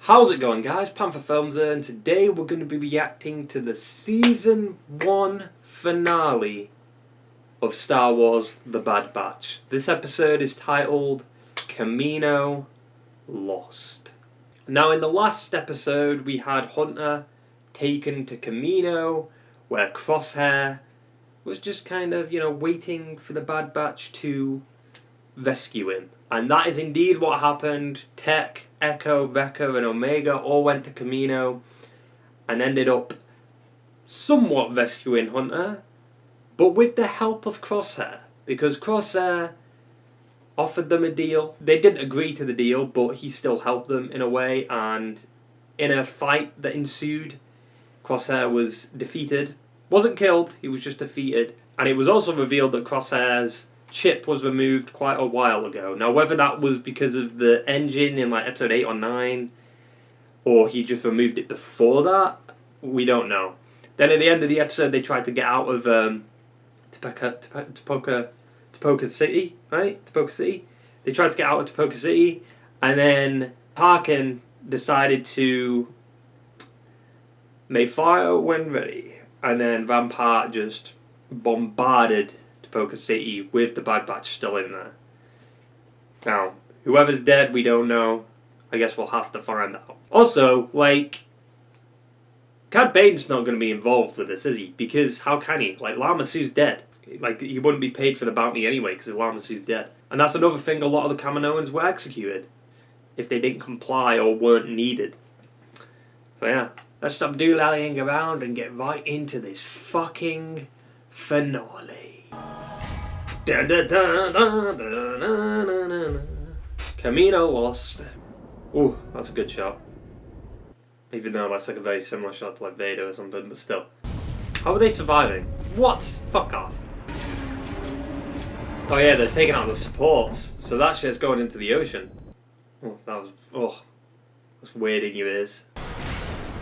How's it going, guys? Panther Films here, and today we're going to be reacting to the Season 1 finale of Star Wars The Bad Batch. This episode is titled Kamino Lost. Now, in the last episode, we had Hunter taken to Kamino, where Crosshair was just kind of, waiting for the Bad Batch to rescue him. And that is indeed what happened. Tech, Echo, Wrecker, and Omega all went to Kamino and ended up somewhat rescuing Hunter, but with the help of Crosshair, because Crosshair offered them a deal. They didn't agree to the deal, but he still helped them in a way, and in a fight that ensued, Crosshair was defeated. Wasn't killed, he was just defeated. And it was also revealed that Crosshair's chip was removed quite a while ago. Now, whether that was because of the engine in like episode 8 or 9, or he just removed it before that, we don't know. Then at the end of the episode, they tried to get out of Tipoca City, right? Tipoca City. They tried to get out of Tipoca City, and then Tarkin decided to make fire when ready, and then Rampart just bombarded Tipoca City with the Bad Batch still in there. Now, whoever's dead, we don't know. I guess we'll have to find out. Also, Cad Bane's not going to be involved with this, is he? Because how can he? Lama Su's dead. He wouldn't be paid for the bounty anyway because Lama Su's dead. And that's another thing, a lot of the Kaminoans were executed if they didn't comply or weren't needed. So yeah, let's stop doodling around and get right into this fucking finale. Dun, dun, dun, dun, dun, dun, dun, dun. Kamino Lost. Ooh, that's a good shot. Even though that's like a very similar shot to like Vader or something, but still. How are they surviving? What? Fuck off. Oh yeah, they're taking out the supports, so that shit's going into the ocean. That's weird in your ears.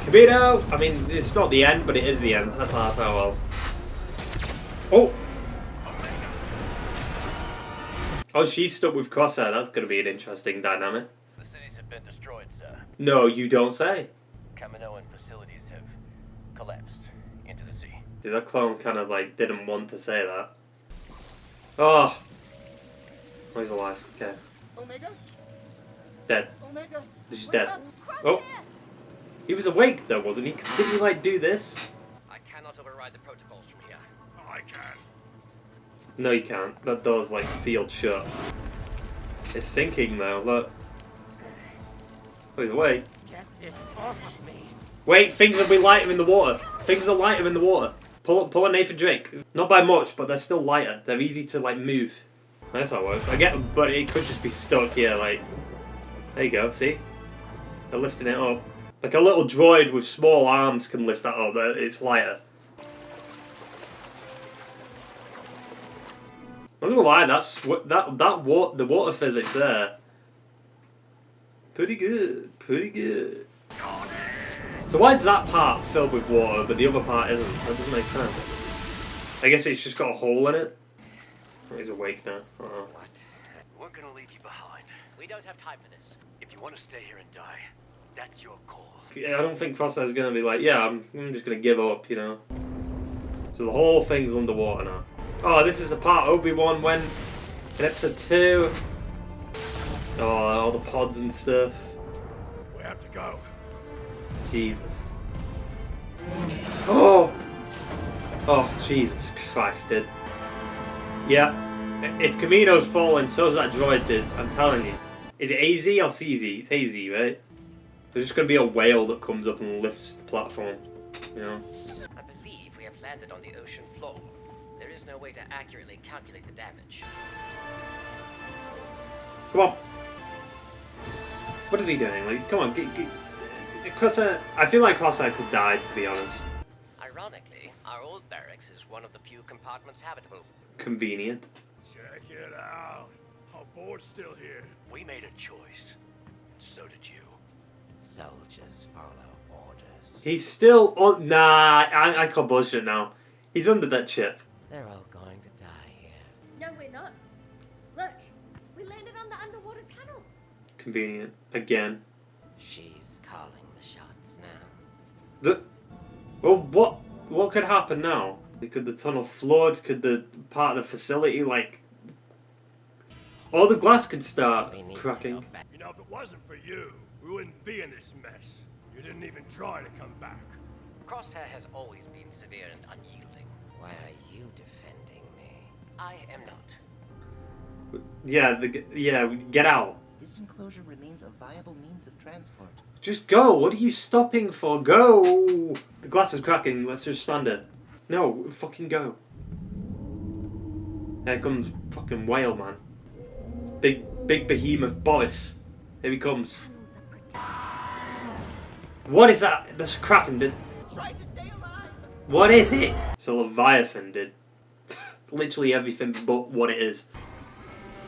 Kamino! I mean, it's not the end, but it is the end. That's half, oh well. Oh! Oh, she's stuck with Crosshair. That's going to be an interesting dynamic. The cities have been destroyed, sir. No, you don't say. Kaminoan facilities have collapsed into the sea. Dude, that clone kind of didn't want to say that. Oh. Oh, he's alive. Okay. Omega? Dead. Omega? She's dead. Oh. He was awake though, wasn't he? 'Cause didn't he do this? I cannot override the protocols from here. I can. No, you can't. That door's sealed shut. It's sinking though, look. Oh, he's awake. Get this off of me. Wait, things will be lighter in the water. Things are lighter in the water. Pull a Nathan Drake. Not by much, but they're still lighter. They're easy to move. That's how it works. I get, but it could just be stuck here. There you go. See, they're lifting it up. Like a little droid with small arms can lift that up. It's lighter. I'm not gonna lie. The water physics there. Pretty good. Pretty good. So why is that part filled with water, but the other part isn't? That doesn't make sense. I guess it's just got a hole in it. Oh, he's awake now. Uh-oh. What? We're gonna leave you behind. We don't have time for this. If you want to stay here and die, that's your call. I don't think Crosshair's gonna be yeah, I'm just gonna give up, So the whole thing's underwater now. Oh, this is the part Obi-Wan went in episode 2. Oh, all the pods and stuff. We have to go. Jesus. Oh! Oh, Jesus Christ, dude. Yeah. If Kamino's falling, so's that droid did. I'm telling you. Is it AZ or CZ? It's AZ, right? There's just going to be a whale that comes up and lifts the platform. I believe we have landed on the ocean floor. There is no way to accurately calculate the damage. Come on. What is he doing? Come on, Crosshair. I feel like Crosshair could die, to be honest. Ironically, our old barracks is one of the few compartments habitable. Convenient. Check it out. Our board's still here. We made a choice. So did you. Soldiers follow orders. He's still on. Nah, I call bullshit now. He's under that chip. They're all going to die here. No, we're not. Look, we landed on the underwater tunnel. Convenient. Again. She's calling the shots now. Well, what could happen now? Could the tunnel flood? Could the part of the facility, like... all the glass could start cracking. You know, if it wasn't for you, we wouldn't be in this mess. You didn't even try to come back. Crosshair has always been severe and unyielding. Why are you defending me? I am not. Yeah, get out. This enclosure remains a viable means of transport. Just go. What are you stopping for? Go. The glass is cracking. Let's just stand it. No, fucking go. Here comes fucking whale, man. Big behemoth Boris. Here he comes. What is that? That's cracking, dude. Try to stay alive. What is it? It's a Leviathan, dude. Literally everything but what it is.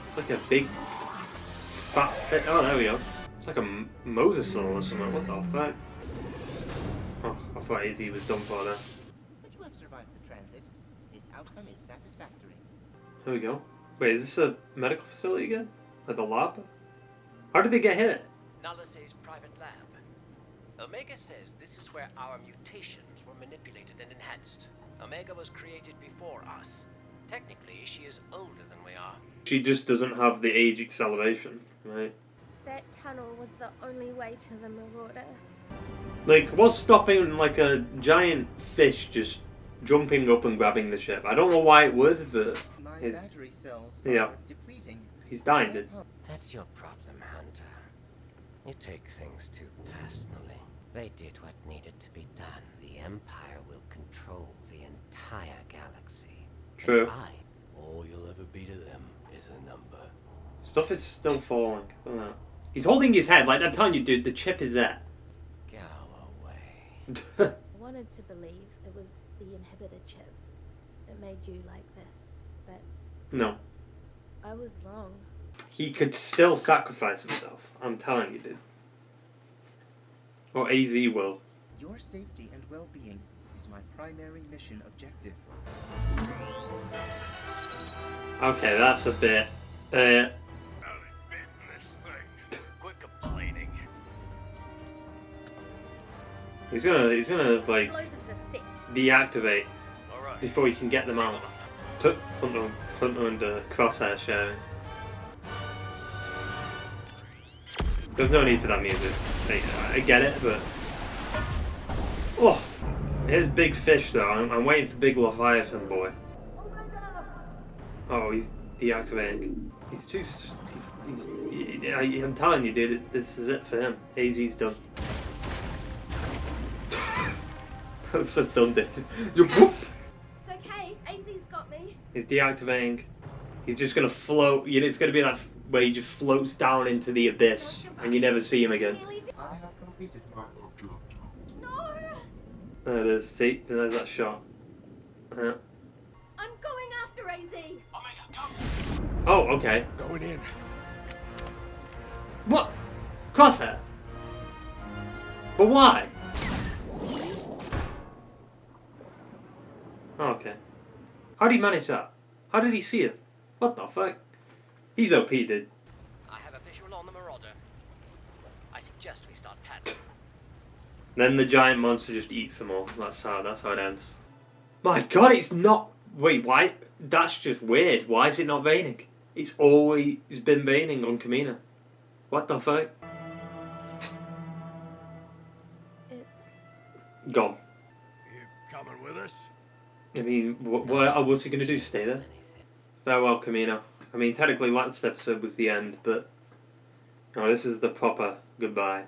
It's like a big fat fit. Oh, there we go. It's like a Moses or something. What the fuck? Oh, I thought AZ was done for that. But you have survived the transit. This outcome is satisfactory. There we go. Wait, is this a medical facility again? Like the lab? How did they get hit? Nalase's private lab. Omega says this is where our mutations were manipulated and enhanced. Omega was created before us. Technically, she is older than we are. She just doesn't have the age acceleration, right? That tunnel was the only way to the Marauder. Like, what's stopping like a giant fish just jumping up and grabbing the ship? I don't know why it would, but My his, battery cells yeah. are depleting. He's dying, dude. That's your problem, Hunter. You take things too personally. They did what needed to be done. The Empire will control the entire galaxy. True. All you'll ever be to them is a number. Stuff is still falling. Look at that. He's holding his head. Like, I'm telling you, dude, the chip is there. Go away. I wanted to believe it was the inhibitor chip that made you like this, but No. I was wrong. He could still sacrifice himself. I'm telling you, dude. Or AZ will. Your safety and well-being is my primary mission objective. Okay, that's a bit... Belly bitten this thing. Quit complaining. He's gonna like Explosives are sick. deactivate All right. before he can get them out. Hunter and Crosshair sharing. There's no need for that music. I get it, but oh, here's big fish though. I'm waiting for big Leviathan boy. Oh, he's deactivating. He's too. I'm telling you, dude. This is it for him. AZ's done. I'm so done, dude. You whoop. It's okay, AZ's got me. He's deactivating. He's just gonna float. You know, it's gonna be that where he just floats down into the abyss, and you never see him again. I have completed my objective. No! There it is. See, there's that shot. Yeah. I'm going after AZ! Oh, okay. Going in. What? Crosshair? But why? Oh, okay. How did he manage that? How did he see it? What the fuck? He's OP, dude. I have a visual on the Marauder. I suggest we start paddling. Then the giant monster just eats them all. That's how it ends. My god, it's not... Wait, why? That's just weird. Why is it not veining? It's always been veining on Kamino. What the fuck? It's... Gone. You coming with us? I mean, what's he going to do? Stay there? Farewell, Kamino. I mean, technically last episode was the end, but... No, this is the proper goodbye.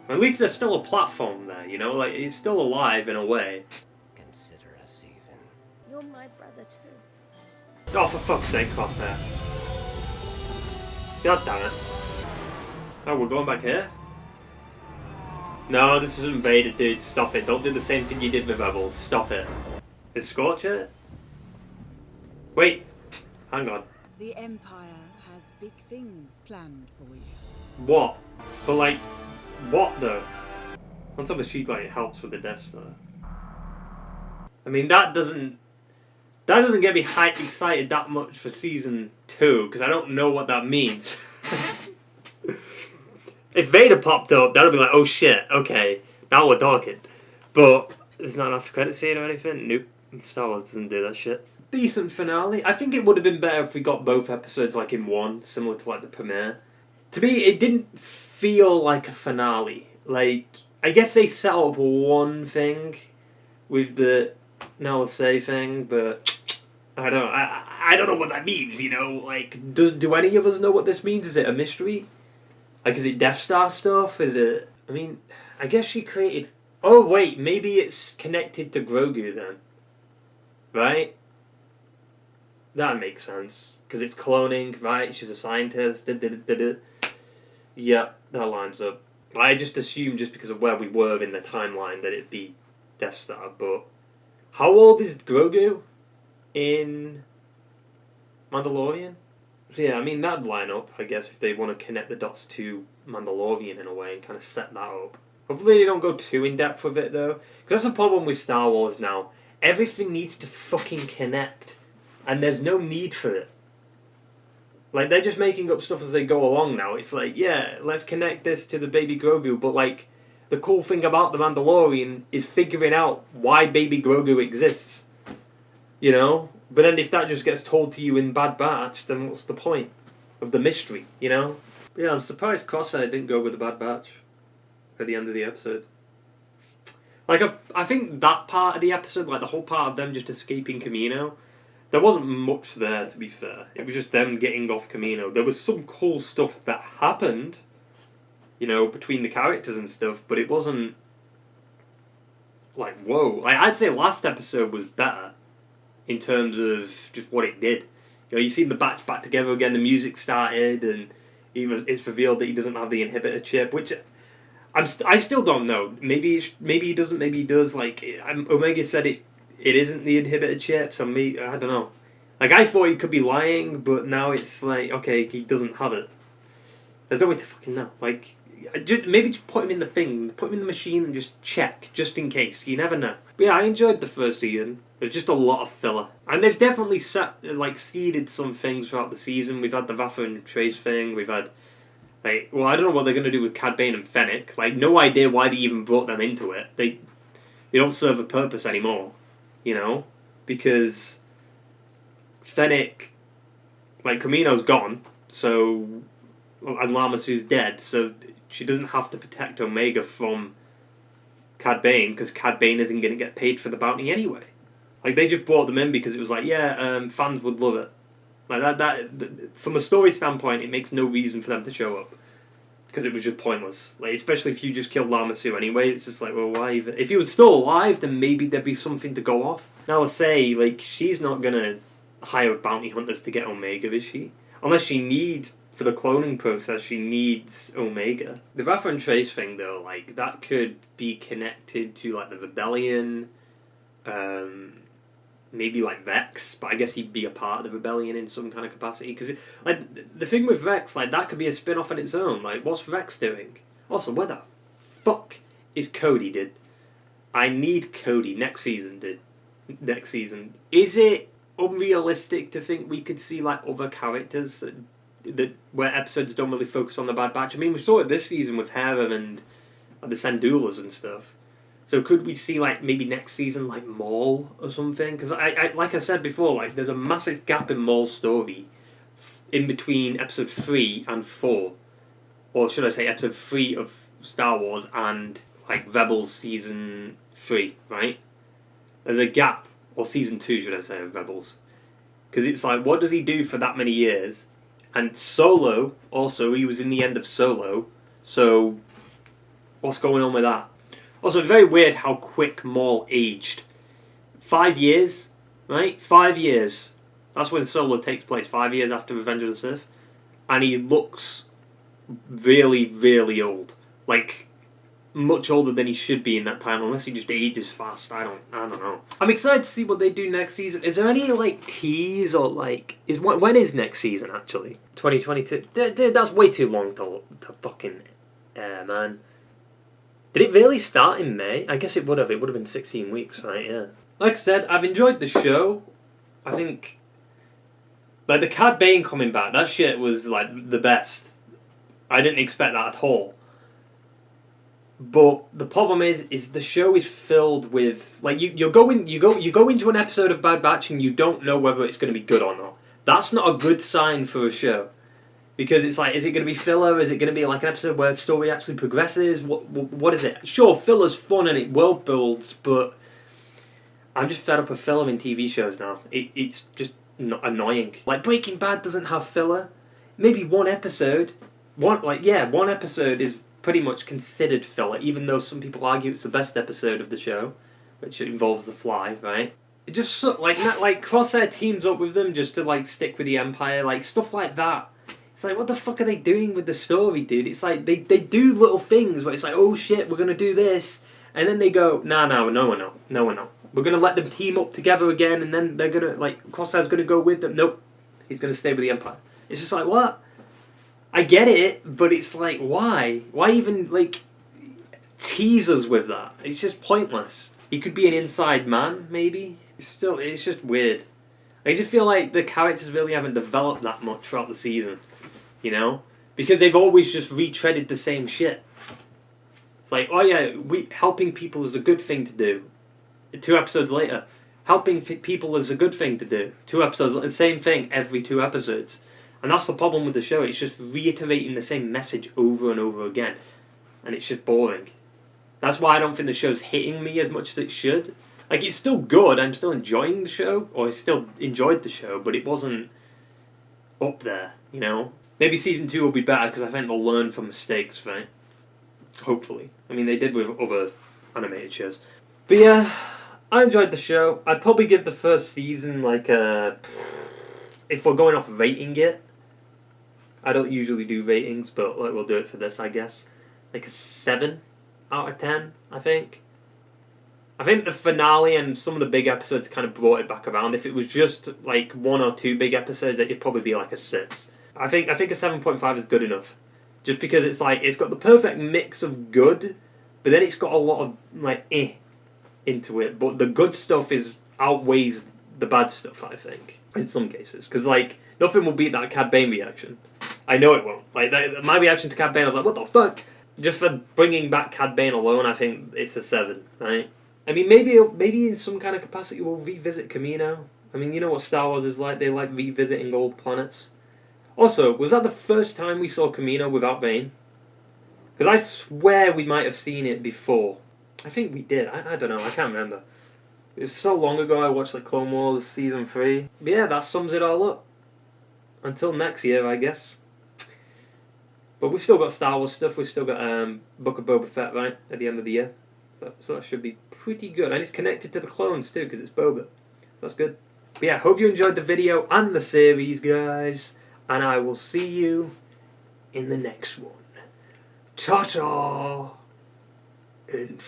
At least there's still a platform there, you know? Like, it's still alive in a way. Consider us even. You're my brother too. Oh, for fuck's sake, Crosshair. God damn it. Oh, we're going back here? No, this isn't Vader, dude. Stop it. Don't do the same thing you did with Rebels. Stop it. Is Scorch it? Wait. Hang on. The Empire has big things planned for you. What? But like, what though? On top of she like helps with the Death Star. I mean that doesn't get me excited that much for season 2 because I don't know what that means. If Vader popped up, that'd be like, oh shit, okay, now we're talking. But there's not an after credit scene or anything. Nope, Star Wars doesn't do that shit. Decent finale. I think it would have been better if we got both episodes like in one, similar to like the premiere. To me, it didn't feel like a finale. Like, I guess they set up one thing with the now let's say thing, but I don't know what that means. You know, like, do any of us know what this means? Is it a mystery? Like, is it Death Star stuff? Is it? I mean, I guess she created. Oh wait, maybe it's connected to Grogu then, right? That makes sense because it's cloning, right? She's a scientist. Yeah, that lines up. I just assumed just because of where we were in the timeline that it'd be Death Star, but how old is Grogu in Mandalorian? So yeah, I mean, that'd line up, I guess, if they want to connect the dots to Mandalorian in a way and kind of set that up. Hopefully they don't go too in-depth with it, though. Because that's the problem with Star Wars now. Everything needs to fucking connect. And there's no need for it. Like, they're just making up stuff as they go along now. It's like, yeah, let's connect this to the Baby Grogu, but, like, the cool thing about The Mandalorian is figuring out why Baby Grogu exists. You know? But then if that just gets told to you in Bad Batch, then what's the point of the mystery, you know? Yeah, I'm surprised Crosshair didn't go with the Bad Batch at the end of the episode. Like, I think that part of the episode, like the whole part of them just escaping Kamino, there wasn't much there, to be fair. It was just them getting off Kamino. There was some cool stuff that happened, you know, between the characters and stuff, but it wasn't like, whoa. Like, I'd say last episode was better in terms of just what it did. You know, you see the Batch back together again, the music started, and it's revealed that he doesn't have the inhibitor chip, which I still don't know. Maybe he doesn't, maybe he does. Like, Omega said it isn't the inhibitor chip, so maybe, I don't know. Like, I thought he could be lying, but now it's like, okay, he doesn't have it. There's no way to fucking know. Like, maybe just put him in the thing, put him in the machine and just check, just in case. You never know. But yeah, I enjoyed the first season. There's just a lot of filler. And they've definitely seeded some things throughout the season. We've had the Vafa and Trace thing. We've had, like, well, I don't know what they're going to do with Cad Bane and Fennec. Like, no idea why they even brought them into it. They don't serve a purpose anymore, you know? Because Fennec, like, Kamino's gone, so, and Lamasu's dead, so she doesn't have to protect Omega from Cad Bane, because Cad Bane isn't going to get paid for the bounty anyway. Like, they just brought them in because it was like, yeah, fans would love it. Like, that from a story standpoint, it makes no reason for them to show up. Because it was just pointless. Like, especially if you just killed Lamasu anyway, it's just like, well, why even? If he was still alive, then maybe there'd be something to go off. Now, let's say, like, she's not going to hire bounty hunters to get Omega, is she? Unless she needs, for the cloning process, she needs Omega. The Rafa and Trace thing, though, like, that could be connected to, like, the Rebellion, maybe like Vex, but I guess he'd be a part of the Rebellion in some kind of capacity. Because, like, the thing with Vex, like, that could be a spin-off on its own. Like, what's Vex doing? Also, where the fuck is Cody, dude? I need Cody next season, dude. Next season. Is it unrealistic to think we could see, like, other characters that where episodes don't really focus on the Bad Batch? I mean, we saw it this season with Harem and the Sandulas and stuff. So could we see, like, maybe next season, like, Maul or something? Because, I like I said before, like, there's a massive gap in Maul's story in between episode 3 and 4. Or should I say episode 3 of Star Wars and, like, Rebels season 3, right? There's a gap, or season 2, should I say, of Rebels. Because it's like, what does he do for that many years? And Solo, also, he was in the end of Solo. So, what's going on with that? Also, it's very weird how quick Maul aged. 5 years, right? 5 years. That's when Solo takes place, 5 years after Revenge of the Sith. And he looks really, really old. Like, much older than he should be in that time, unless he just ages fast. I don't know. I'm excited to see what they do next season. Is there any, like, tease or, like... when is next season, actually? 2022? Dude, that's way too long to fucking air, man. Did it really start in May? I guess it would have. It would have been 16 weeks, right? Yeah. Like I said, I've enjoyed the show. I think, like, the Cad Bane coming back, that shit was, like, the best. I didn't expect that at all. But the problem is the show is filled with like you go into an episode of Bad Batch and you don't know whether it's going to be good or not. That's not a good sign for a show, because it's like, is it going to be filler? Is it going to be like an episode where the story actually progresses? What is it? Sure, filler's fun and it world builds, but I'm just fed up of filler in TV shows now. It's just annoying. Like Breaking Bad doesn't have filler. Maybe one episode is pretty much considered filler, even though some people argue it's the best episode of the show, which involves the Fly, right? It just like Crosshair teams up with them just to like stick with the Empire, like stuff like that. It's like, what the fuck are they doing with the story, dude? It's like they do little things where it's like, oh shit, we're gonna do this, and then they go, no, we're not. We're gonna let them team up together again, and then they're gonna like Crosshair's gonna go with them. Nope, he's gonna stay with the Empire. It's just like, what? I get it, but it's like, why? Why even, like, tease us with that? It's just pointless. He could be an inside man, maybe. It's just weird. I just feel like the characters really haven't developed that much throughout the season, you know? Because they've always just retreaded the same shit. It's like, oh yeah, helping people is a good thing to do. 2 episodes later, helping people is a good thing to do. 2 episodes, the same thing every 2 episodes. And that's the problem with the show. It's just reiterating the same message over and over again. And it's just boring. That's why I don't think the show's hitting me as much as it should. Like, it's still good. I'm still enjoying the show. Or I still enjoyed the show. But it wasn't up there, you know? Maybe season 2 will be better because I think they'll learn from mistakes, right? Hopefully. I mean, they did with other animated shows. But yeah, I enjoyed the show. I'd probably give the first season like a... If we're going off rating it, I don't usually do ratings, but like, we'll do it for this, I guess. Like a 7 out of 10, I think. I think the finale and some of the big episodes kind of brought it back around. If it was just like 1 or 2 big episodes, it'd probably be like a 6. I think a 7.5 is good enough. Just because it's like, it's got the perfect mix of good, but then it's got a lot of like into it. But the good stuff outweighs the bad stuff, I think, in some cases. Because like, nothing will beat that Cad Bane reaction. I know it won't. Like, my reaction to Cad Bane, I was like, what the fuck? Just for bringing back Cad Bane alone, I think it's a 7, right? I mean, maybe in some kind of capacity we'll revisit Kamino. I mean, you know what Star Wars is like. They like revisiting old planets. Also, was that the first time we saw Kamino without Bane? Because I swear we might have seen it before. I think we did. I don't know. I can't remember. It was so long ago I watched like Clone Wars Season 3. But yeah, that sums it all up. Until next year, I guess. But we've still got Star Wars stuff. We've still got Book of Boba Fett, right, at the end of the year. So that should be pretty good. And it's connected to the clones too, because it's Boba. So that's good. But yeah, hope you enjoyed the video and the series, guys. And I will see you in the next one. Ta-ta! And